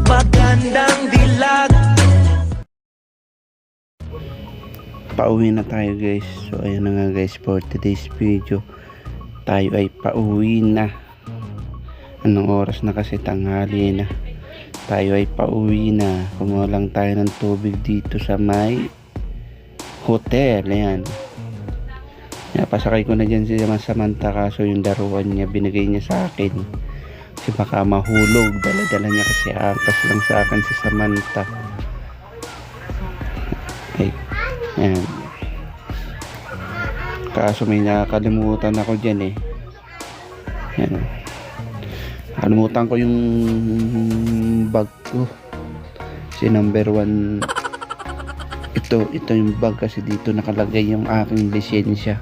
Magandang dilag. Pauwi na tayo guys. So ayan na nga guys, for today's video tayo ay pauwi na. Anong oras na kasi? Tanghali na. Tayo ay pauwi na. Kumuha lang tayo ng tubig dito sa may hotel. Ayan, pasakay ko na dyan si Samantha, kaso yung daruan niya binigay niya sa akin kasi baka mahulog. Dala-dala niya kasi angkas lang sa akin si Samantha. Ay, ayan. Kaso may nakalimutan ako dyan eh. Ayan. Nakalimutan ko yung bag ko. Si number 1. Ito yung bag kasi dito nakalagay yung aking lisensya.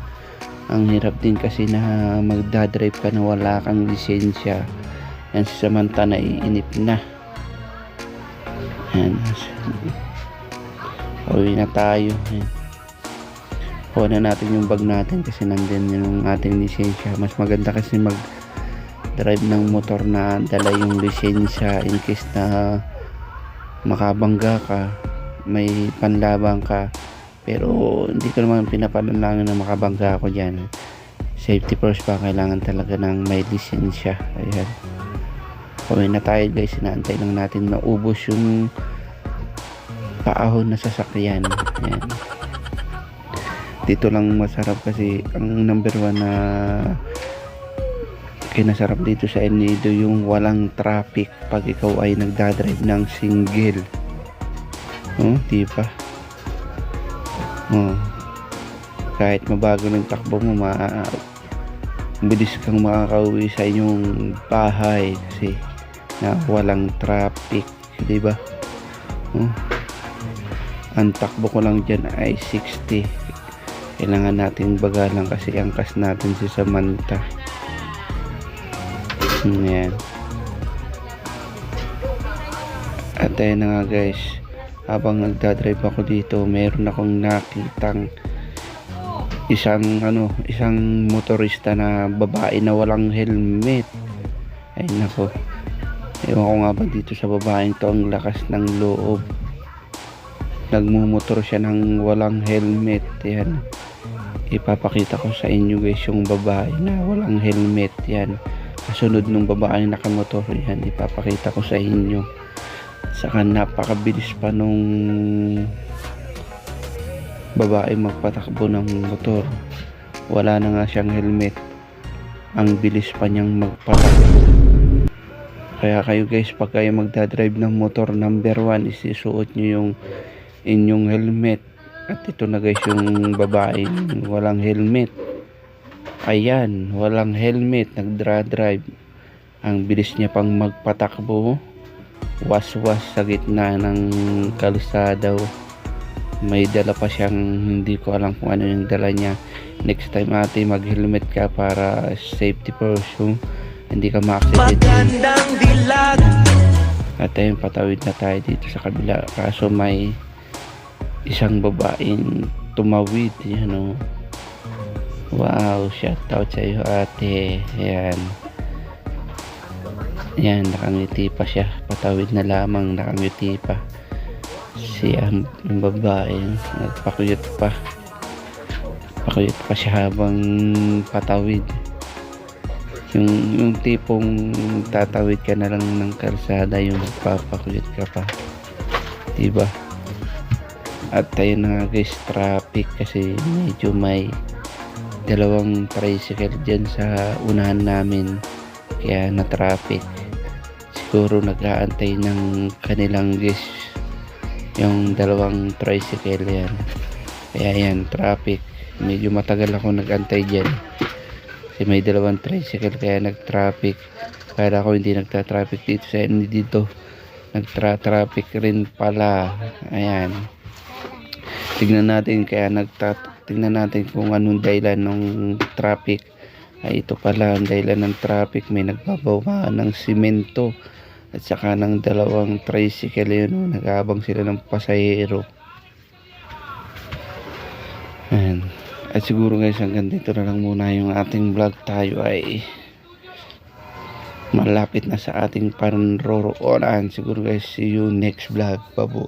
Ang hirap din kasi na magdadrive ka na wala kang lisensya. Yan si Samantha na iinip na. Yan. Pauwi na tayo. Yan. Kuha na natin yung bag natin kasi nandun yung ating lisensya. Mas maganda kasi mag drive ng motor na dala yung lisensya in case na makabangga ka, may panlabang ka. Pero hindi ko naman pinapalanlangan na makabangga ako dyan. Safety first pa, kailangan talaga ng may lisensya. Ayan, pauwi na tayo guys. Inaantay lang natin maubos yung paahon na sasakyan. Ayan. Dito lang masarap kasi ang number 1 na kinasarap dito sa El Nido yung walang traffic pag ikaw ay nagdadrive ng single. Diba? Kahit mabago ng takbo mo, bilis kang makakauwi sa inyong bahay kasi na walang traffic, diba? Ang takbo ko lang dyan ay 60. Kailangan natin bagalan kasi angkas natin si Samantha. Ayan. At ayun na nga guys, habang nagdadrive ako dito, meron akong nakitang isang motorista na babae na walang helmet. Ay nako, ewan ko nga ba dito sa babaeng to ang lakas ng loob. Nagmumotor siya ng walang helmet. Yan, ipapakita ko sa inyo guys yung babae na walang helmet. Yan, kasunod ng babaeng nakamotor. Yan, ipapakita ko sa inyo. Saka napakabilis pa nung babae magpatakbo ng motor. Wala na nga siyang helmet. Ang bilis pa niyang magpatakbo. Kaya kayo guys, pag kayo magdadrive ng motor, number 1 is isuot nyo yung inyong helmet. At ito na guys yung babae walang helmet. Ayan, walang helmet, nagdra-drive. Ang bilis niya pang magpatakbo. Was-was sa gitna ng kalsada. May dala pa siyang, hindi ko alam kung ano yung dala niya. Next time ate, mag-helmet ka para safety first, hindi ka ma-accident. Magandang dilag. At ayun, patawid na tayo dito sa kabila. Kaso may isang babaeng tumawid. Yan, wow, shout out sa iyo ate. Ayan. Yan, nakangiti pa siya. Patawid na lamang, nakangiti pa. Yung babae, nagpakuyot pa. Pakuyot pa siya habang patawid. Yung tipong tatawid ka na lang ng kalsada, yung magpapakuyot ka pa. Diba? At tayo na guys, traffic kasi medyo may dalawang tricycle dyan sa unahan namin. Kaya na traffic. Siguro nag-aantay ng kanilang guys yung dalawang tricycle. Yan, kaya yan, traffic. Medyo matagal ako nag-antay dyan kasi may dalawang tricycle, kaya nag-traffic. Kaya ako hindi nagta-traffic dito sa dito, nagtra-traffic rin pala. Ayan, tignan natin kung anong dahilan ng traffic. Ay ito pala ang dahilan ng traffic, may nagbabawa ng simento at saka ng dalawang tricycle. Yun, nag-aabang sila ng pasahero. Ayan. At siguro guys, hanggang dito na lang muna yung ating vlog. Tayo ay malapit na sa ating panroroonan. Siguro guys, see you next vlog. Babo.